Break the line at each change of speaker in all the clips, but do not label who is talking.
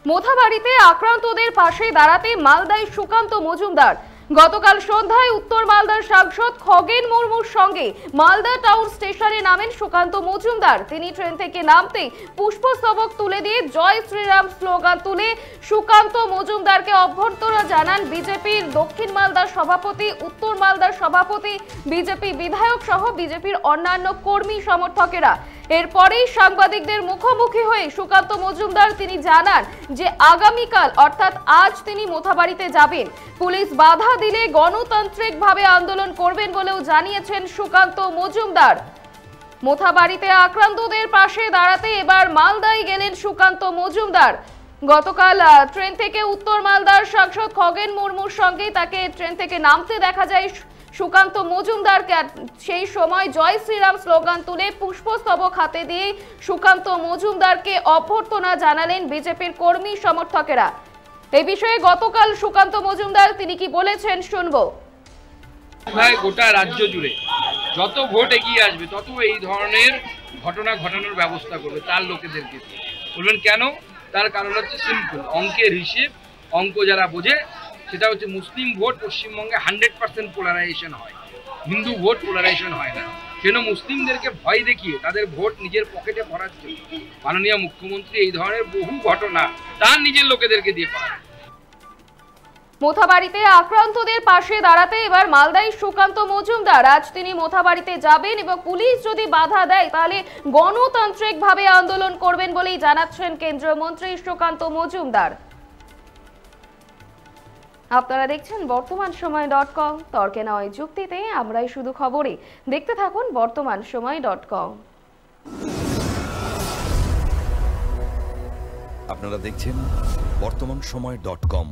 মোথাবাড়িতে আক্রান্তদের পাশে দাঁড়াতে মালদায় সুকান্ত মজুমদার। গতকাল সন্ধ্যায় উত্তর মালদার সাংসদ খগেন মুর্মুর সঙ্গে মালদা টাউন স্টেশনে নামেন সুকান্ত মজুমদার। তিনি ট্রেন থেকে নামতেই পুষ্পস্তবক তুলে দিয়ে জয় শ্রীরাম স্লোগান তুলে সুকান্ত মজুমদারকে অভ্যর্থনা জানান বিজেপির দক্ষিণ মালদার সভাপতি, উত্তর মালদার সভাপতি, বিজেপি বিধায়ক সহ বিজেপির অন্যান্য কর্মী সমর্থকেরা। এরপরেই সাংবাদিকদের মুখোমুখি হয়ে সুকান্ত মজুমদার তিনি জানান যে আগামীকাল অর্থাৎ আজ তিনি মোথাবাড়িতে যাবেন। পুলিশ বাধা দিলে গণতান্ত্রিকভাবে আন্দোলন করবেন বলেও জানিয়েছেন সুকান্ত মজুমদার। মোথাবাড়িতে আক্রান্তদের পাশে দাঁড়াতে এবার মালদায় গেলেন সুকান্ত মজুমদার। গতকাল ট্রেন থেকে উত্তর মালদার সাংসদ খগেন মুর্মুর সঙ্গে তাকে ট্রেন থেকে নামতে দেখা যায় সুকান্ত মজুমদারকে। সেই সময় জয় শ্রীরাম স্লোগান তুলে পুষ্পস্তবক হাতে দিয়ে সুকান্ত মজুমদারকে অভ্যর্থনা জানালেন বিজেপির কর্মী সমর্থকেরা। এই বিষয়ে গতকাল সুকান্ত মজুমদার তিনি কি বলেছেন শুনবো।
গোটা রাজ্য জুড়ে যত ভোট এগিয়ে আসবে তত এই ধরনের ঘটনা ঘটানোর ব্যবস্থা করবে তার লোকেদেরকে। বলবেন কেন? তার কারণ হচ্ছে সিম্পল, অঙ্কের হিসেব। অঙ্ক যারা বোঝে সেটা হচ্ছে মুসলিম ভোট পশ্চিমবঙ্গে 100% পোলারাইজেশন হয়, হিন্দু ভোট পোলারাইজেশন হয় না। কেন মুসলিমদেরকে ভয় দেখিয়ে তাদের ভোট নিজের পকেটে ভরার জন্য মাননীয় মুখ্যমন্ত্রী এই ধরনের বহু ঘটনা তার নিজের লোকেদেরকে দিয়ে পায়।
মোথাবাড়িতে আক্রান্তদের পাশে দাঁড়াতে এবার মালদায় সুকান্ত মজুমদার। আজ তিনি মোথাবাড়িতে যাবেন এবং পুলিশ যদি বাধা দেয় তাহলে গণতান্ত্রিকভাবে আন্দোলন করবেন বলেই জানাচ্ছেন কেন্দ্রীয় মন্ত্রী সুকান্ত মজুমদার। আপনারা দেখছেন বর্তমানসময়.com। তর্কে নয় যুক্তিতে আমরাই শুধু খবরে। দেখতে থাকুন বর্তমানসময়.com।
আপনারা দেখছেন বর্তমানসময়.com।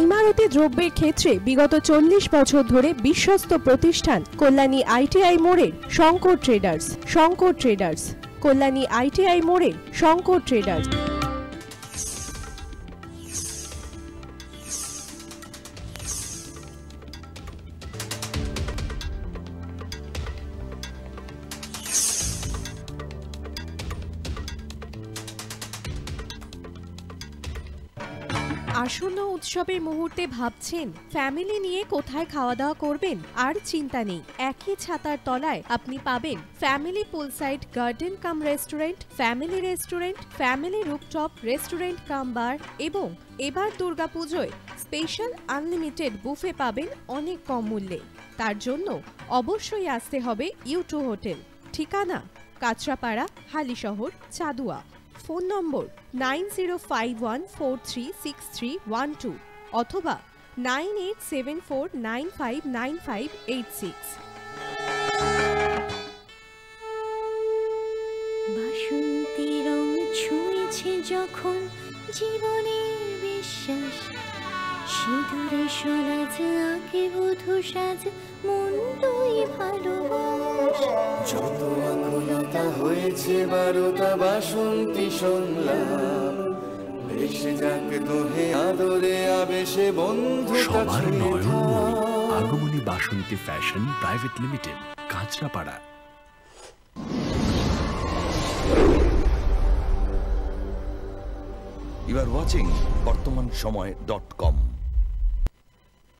ইমারতি দ্রব্যের ক্ষেত্রে বিগত 40 বছর ধরে বিশ্বস্ত প্রতিষ্ঠান কল্যাণী আইটিআই মোড়ের শঙ্কর ট্রেডার্স। কল্যাণী আইটিআই মোড়ের শঙ্কর ট্রেডার্স। আসন্ন উৎসবের মুহূর্তে ভাবছেন ফ্যামিলি নিয়ে কোথায় খাওয়া দাওয়া করবেন? আর চিন্তা নেই, একই ছাতার তলায় আপনি পাবেন family poolside garden cum restaurant, family rooftop restaurant cum bar এবং এবার দুর্গাপুজোয় স্পেশাল আনলিমিটেড বুফে পাবেন অনেক কম মূল্যে। তার জন্য অবশ্যই আসতে হবে U2 হোটেল। ঠিকানা কাঁচরাপাড়া, হালিশহর, চাদুয়া। ফোন নম্বর 9051436312 অথবা 9874959586।
বাসন্তী রং ছুঁয়েছে যখন জীবনের বিশ্বাস, সিঁদুরে সরাজ আঁকে বধূ সাজ, মন তুই ভালোবাস।
যত আকুলতা হয়েছে বারোটা বাসন্তী সংলাপ, ভেসে যাকে দোহে আদরে আবেশে বন্ধু
সবার Nayanmoni Agamani Basanti fashion private limited, Kanchrapara.
You are watching বর্তমানসময়.com।